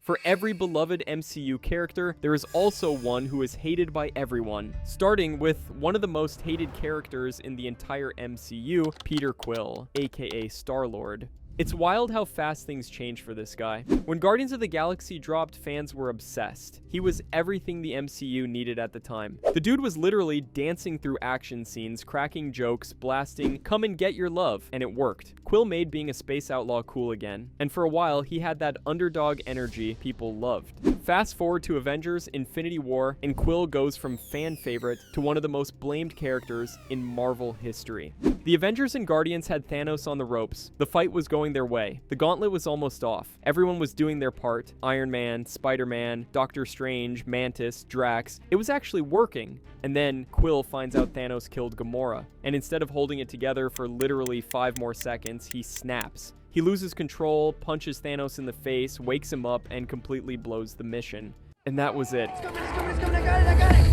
For every beloved MCU character, there is also one who is hated by everyone, starting with one of the most hated characters in the entire MCU, Peter Quill, aka Star-Lord. It's wild how fast things change for this guy. When Guardians of the Galaxy dropped, fans were obsessed. He was everything the MCU needed at the time. The dude was literally dancing through action scenes, cracking jokes, blasting, "Come and get your love," and it worked. Quill made being a space outlaw cool again, and for a while, he had that underdog energy people loved. Fast forward to Avengers: Infinity War, and Quill goes from fan favorite to one of the most blamed characters in Marvel history. The Avengers and Guardians had Thanos on the ropes. The fight was going their way. The gauntlet was almost off. Everyone was doing their part. Iron Man, Spider-Man, Doctor Strange, Mantis, Drax. It was actually working. And then Quill finds out Thanos killed Gamora. And instead of holding it together for literally 5 more seconds, he snaps. He loses control, punches Thanos in the face, wakes him up, and completely blows the mission. And that was it. It's coming, I got it!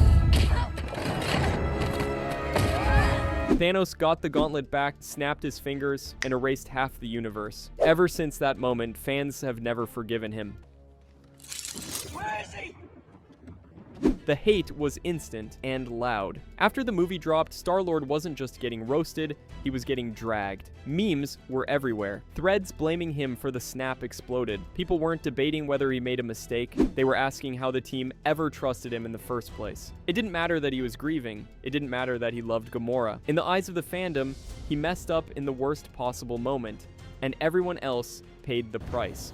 Thanos got the gauntlet back, snapped his fingers, and erased half the universe. Ever since that moment, fans have never forgiven him. Where is he? The hate was instant and loud. After the movie dropped, Star-Lord wasn't just getting roasted, he was getting dragged. Memes were everywhere. Threads blaming him for the snap exploded. People weren't debating whether he made a mistake, they were asking how the team ever trusted him in the first place. It didn't matter that he was grieving, it didn't matter that he loved Gamora. In the eyes of the fandom, he messed up in the worst possible moment, and everyone else paid the price.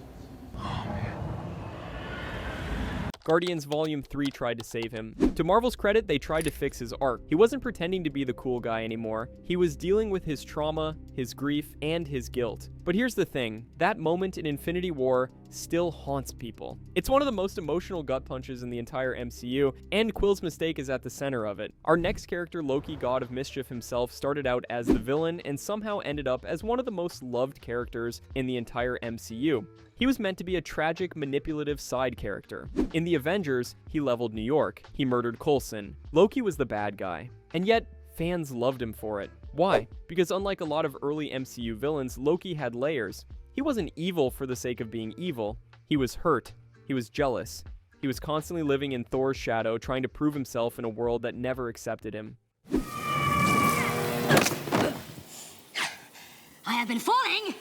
Guardians Volume 3 tried to save him. To Marvel's credit, they tried to fix his arc. He wasn't pretending to be the cool guy anymore. He was dealing with his trauma, his grief, and his guilt. But here's the thing, that moment in Infinity War still haunts people. It's one of the most emotional gut punches in the entire MCU, and Quill's mistake is at the center of it. Our next character, Loki, God of Mischief himself, started out as the villain and somehow ended up as one of the most loved characters in the entire MCU. He was meant to be a tragic, manipulative side character. In the Avengers, he leveled New York. He murdered Coulson. Loki was the bad guy. And yet, fans loved him for it. Why? Because unlike a lot of early MCU villains, Loki had layers. He wasn't evil for the sake of being evil. He was hurt. He was jealous. He was constantly living in Thor's shadow, trying to prove himself in a world that never accepted him. I have been falling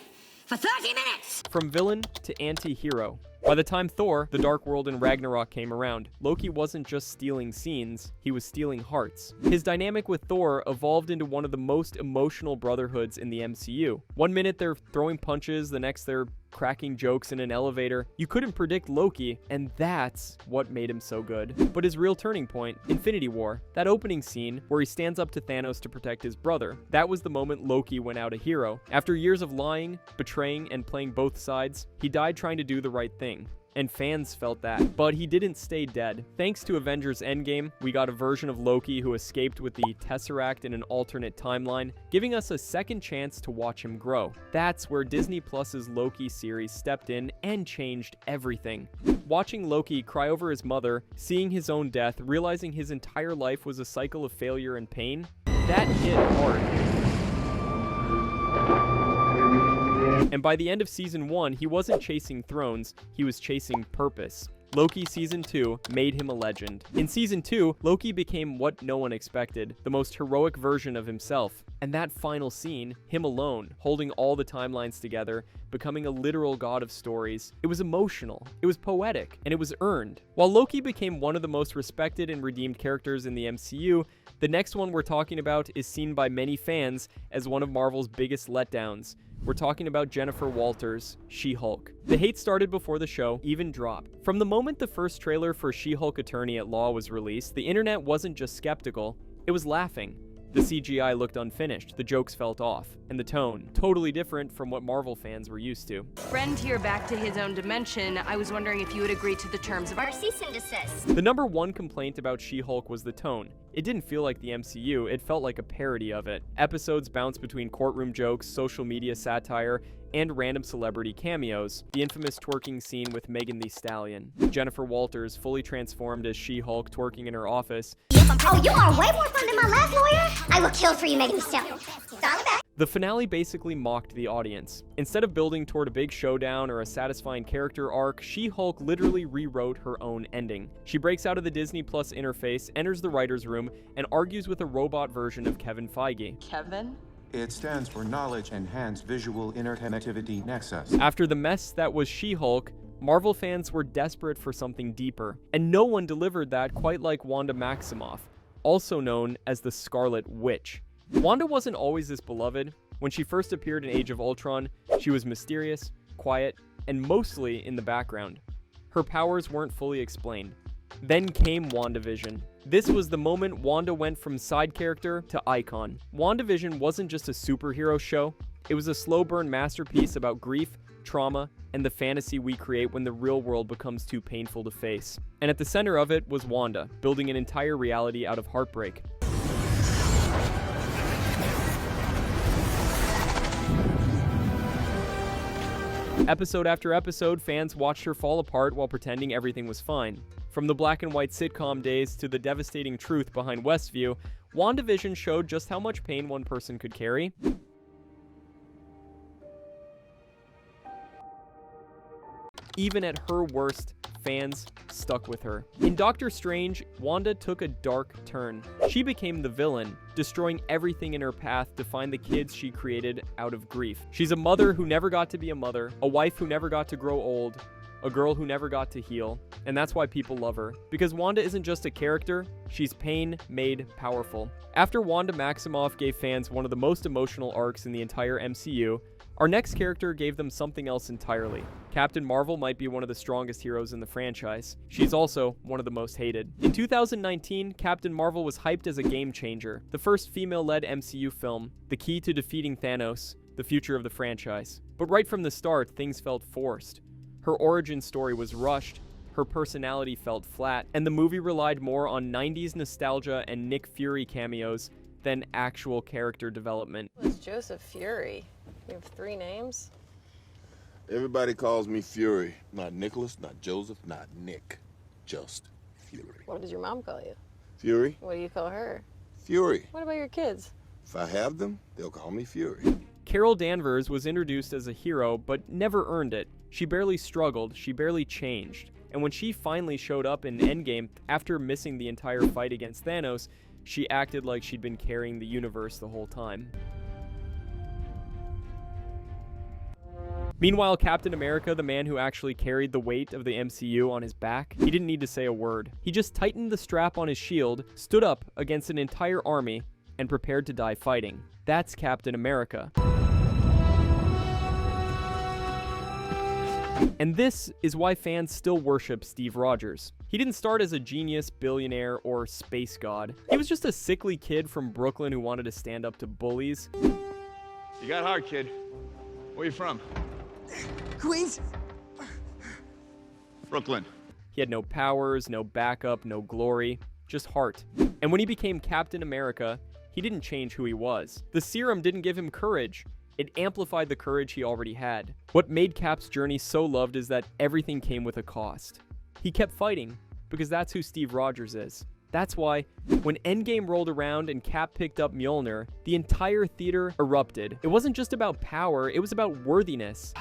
for 30 minutes! From villain to anti-hero. By the time Thor, The Dark World, and Ragnarok came around, Loki wasn't just stealing scenes, he was stealing hearts. His dynamic with Thor evolved into one of the most emotional brotherhoods in the MCU. One minute they're throwing punches, the next they're cracking jokes in an elevator. You couldn't predict Loki, and that's what made him so good. But his real turning point, Infinity War, that opening scene where he stands up to Thanos to protect his brother, that was the moment Loki went out a hero. After years of lying, betraying, and playing both sides, he died trying to do the right thing. And fans felt that, but he didn't stay dead. Thanks to Avengers Endgame, we got a version of Loki who escaped with the Tesseract in an alternate timeline, giving us a second chance to watch him grow. That's where Disney Plus's Loki series stepped in and changed everything. Watching Loki cry over his mother, seeing his own death, realizing his entire life was a cycle of failure and pain, that hit hard. And by the end of Season 1, he wasn't chasing thrones, he was chasing purpose. Loki Season 2 made him a legend. In Season 2, Loki became what no one expected, the most heroic version of himself. And that final scene, him alone, holding all the timelines together, becoming a literal god of stories, it was emotional, it was poetic, and it was earned. While Loki became one of the most respected and redeemed characters in the MCU, the next one we're talking about is seen by many fans as one of Marvel's biggest letdowns. We're talking about Jennifer Walters' She-Hulk. The hate started before the show even dropped. From the moment the first trailer for She-Hulk Attorney at Law was released, the internet wasn't just skeptical, it was laughing. The CGI looked unfinished, the jokes felt off, and the tone, totally different from what Marvel fans were used to. Friend here back to his own dimension, I was wondering if you would agree to the terms of our cease and desist. The number one complaint about She-Hulk was the tone. It didn't feel like the MCU, it felt like a parody of it. Episodes bounced between courtroom jokes, social media satire, and random celebrity cameos. The infamous twerking scene with Megan Thee Stallion. Jennifer Walters, fully transformed as She-Hulk, twerking in her office. Oh, you are way more fun than my last lawyer? I will kill for you, Megan Thee Stallion. It's all about The finale basically mocked the audience. Instead of building toward a big showdown or a satisfying character arc, She-Hulk literally rewrote her own ending. She breaks out of the Disney Plus interface, enters the writer's room, and argues with a robot version of Kevin Feige. Kevin? It stands for Knowledge Enhanced Visual Interconnectivity Nexus. After the mess that was She-Hulk, Marvel fans were desperate for something deeper, and no one delivered that quite like Wanda Maximoff, also known as the Scarlet Witch. Wanda wasn't always this beloved. When she first appeared in Age of Ultron, she was mysterious, quiet, and mostly in the background. Her powers weren't fully explained. Then came WandaVision. This was the moment Wanda went from side character to icon. WandaVision wasn't just a superhero show, it was a slow burn masterpiece about grief, trauma, and the fantasy we create when the real world becomes too painful to face. And at the center of it was Wanda, building an entire reality out of heartbreak. Episode after episode, fans watched her fall apart while pretending everything was fine. From the black and white sitcom days to the devastating truth behind Westview, WandaVision showed just how much pain one person could carry. Even at her worst, fans stuck with her. In Doctor Strange, Wanda took a dark turn. She became the villain, destroying everything in her path to find the kids she created out of grief. She's a mother who never got to be a mother, a wife who never got to grow old, a girl who never got to heal, and that's why people love her. Because Wanda isn't just a character, she's pain made powerful. After Wanda Maximoff gave fans one of the most emotional arcs in the entire MCU, our next character gave them something else entirely. Captain Marvel might be one of the strongest heroes in the franchise. She's also one of the most hated. In 2019, Captain Marvel was hyped as a game changer, the first female-led MCU film, the key to defeating Thanos, the future of the franchise. But right from the start, things felt forced. Her origin story was rushed, her personality felt flat, and the movie relied more on 90s nostalgia and Nick Fury cameos than actual character development. It's Joseph Fury. You have 3 names? Everybody calls me Fury. Not Nicholas, not Joseph, not Nick. Just Fury. What does your mom call you? Fury? What do you call her? Fury. What about your kids? If I have them, they'll call me Fury. Carol Danvers was introduced as a hero, but never earned it. She barely struggled, she barely changed. And when she finally showed up in Endgame, after missing the entire fight against Thanos, she acted like she'd been carrying the universe the whole time. Meanwhile, Captain America, the man who actually carried the weight of the MCU on his back, he didn't need to say a word. He just tightened the strap on his shield, stood up against an entire army, and prepared to die fighting. That's Captain America. And this is why fans still worship Steve Rogers. He didn't start as a genius, billionaire, or space god. He was just a sickly kid from Brooklyn who wanted to stand up to bullies. You got hard, kid. Where you from? Queens? Brooklyn. He had no powers, no backup, no glory, just heart. And when he became Captain America, he didn't change who he was. The serum didn't give him courage. It amplified the courage he already had. What made Cap's journey so loved is that everything came with a cost. He kept fighting, because that's who Steve Rogers is. That's why, when Endgame rolled around and Cap picked up Mjolnir, the entire theater erupted. It wasn't just about power, it was about worthiness.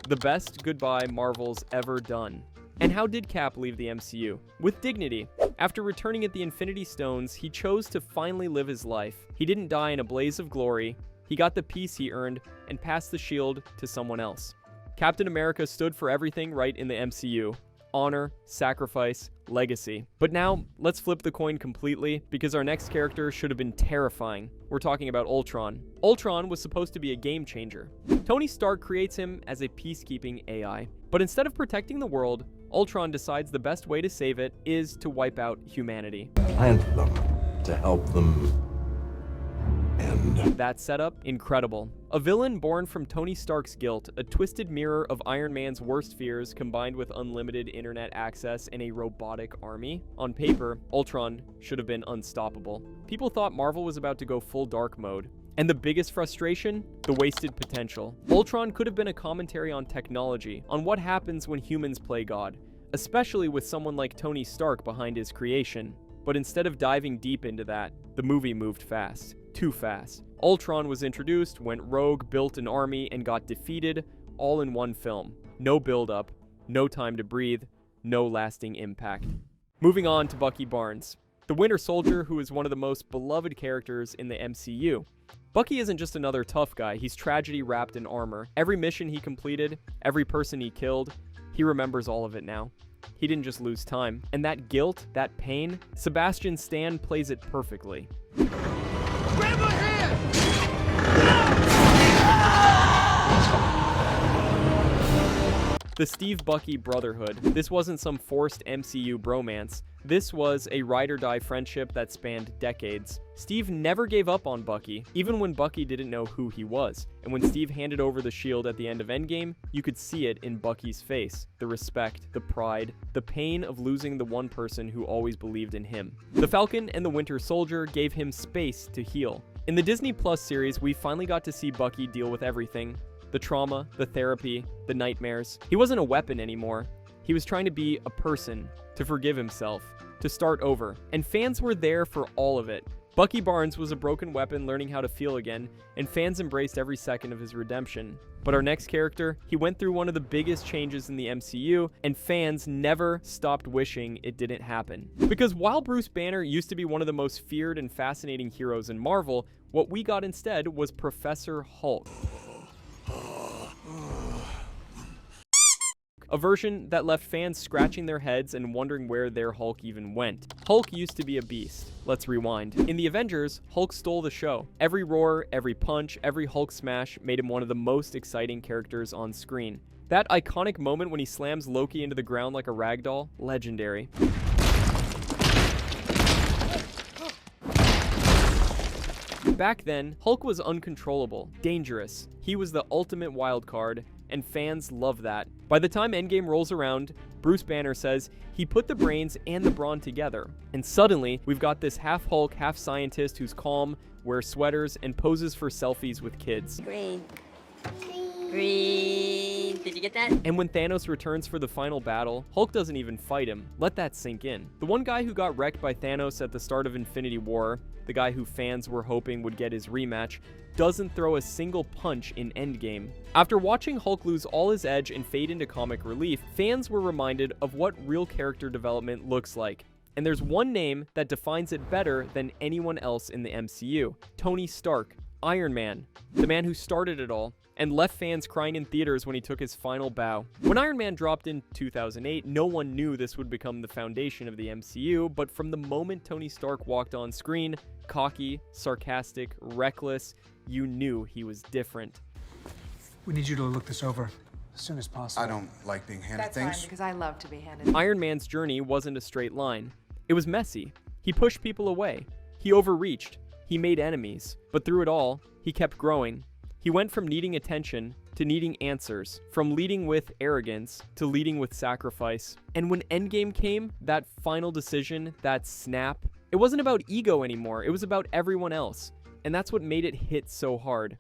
The best goodbye Marvel's ever done. And how did Cap leave the MCU? With dignity. After returning at the Infinity Stones, he chose to finally live his life. He didn't die in a blaze of glory. He got the peace he earned and passed the shield to someone else. Captain America stood for everything right in the MCU. Honor, sacrifice, legacy. But now, let's flip the coin completely, because our next character should have been terrifying. We're talking about Ultron. Ultron was supposed to be a game changer. Tony Stark creates him as a peacekeeping AI. But instead of protecting the world, Ultron decides the best way to save it is to wipe out humanity. Plant them to help them end. That setup, incredible. A villain born from Tony Stark's guilt, a twisted mirror of Iron Man's worst fears combined with unlimited internet access and a robotic army. On paper, Ultron should have been unstoppable. People thought Marvel was about to go full dark mode. And the biggest frustration? The wasted potential. Ultron could have been a commentary on technology, on what happens when humans play God. especially with someone like Tony Stark behind his creation. But instead of diving deep into that, the movie moved fast. Too fast. Ultron was introduced, went rogue, built an army, and got defeated, all in one film. No build-up, no time to breathe, no lasting impact. Moving on to Bucky Barnes, the Winter Soldier, who is one of the most beloved characters in the MCU. Bucky isn't just another tough guy, he's tragedy wrapped in armor. Every mission he completed, every person he killed, he remembers all of it now. He didn't just lose time. And that guilt, that pain, Sebastian Stan plays it perfectly. Grab my hand! The Steve Bucky brotherhood. This wasn't some forced MCU bromance. This was a ride-or-die friendship that spanned decades. Steve never gave up on Bucky, even when Bucky didn't know who he was. And when Steve handed over the shield at the end of Endgame, you could see it in Bucky's face. The respect, the pride, the pain of losing the one person who always believed in him. The Falcon and the Winter Soldier gave him space to heal. In the Disney Plus series, we finally got to see Bucky deal with everything. The trauma, the therapy, the nightmares. He wasn't a weapon anymore. He was trying to be a person, to forgive himself, to start over. And fans were there for all of it. Bucky Barnes was a broken weapon learning how to feel again, and fans embraced every second of his redemption. But our next character, he went through one of the biggest changes in the MCU, and fans never stopped wishing it didn't happen. Because while Bruce Banner used to be one of the most feared and fascinating heroes in Marvel, what we got instead was Professor Hulk. A version that left fans scratching their heads and wondering where their Hulk even went. Hulk used to be a beast. Let's rewind. In the Avengers, Hulk stole the show. Every roar, every punch, every Hulk smash made him one of the most exciting characters on screen. That iconic moment when he slams Loki into the ground like a ragdoll, legendary. Back then, Hulk was uncontrollable, dangerous. He was the ultimate wild card, and fans love that. By the time Endgame rolls around, Bruce Banner says he put the brains and the brawn together. And suddenly, we've got this half Hulk, half scientist who's calm, wears sweaters, and poses for selfies with kids. Green. Green. Did you get that? And when Thanos returns for the final battle, Hulk doesn't even fight him. Let that sink in. The one guy who got wrecked by Thanos at the start of Infinity War, the guy who fans were hoping would get his rematch, doesn't throw a single punch in Endgame. After watching Hulk lose all his edge and fade into comic relief, fans were reminded of what real character development looks like. And there's one name that defines it better than anyone else in the MCU. Tony Stark, Iron Man, the man who started it all, and left fans crying in theaters when he took his final bow. When Iron Man dropped in 2008, no one knew this would become the foundation of the MCU, but from the moment Tony Stark walked on screen, cocky, sarcastic, reckless, you knew he was different. We need you to look this over as soon as possible. I don't like being handed That's things. fine, because I love to be handed. Iron Man's journey wasn't a straight line. It was messy. He pushed people away. He overreached. He made enemies. But through it all, he kept growing. He went from needing attention to needing answers, from leading with arrogance to leading with sacrifice. And when Endgame came, that final decision, that snap, it wasn't about ego anymore. It was about everyone else. And that's what made it hit so hard.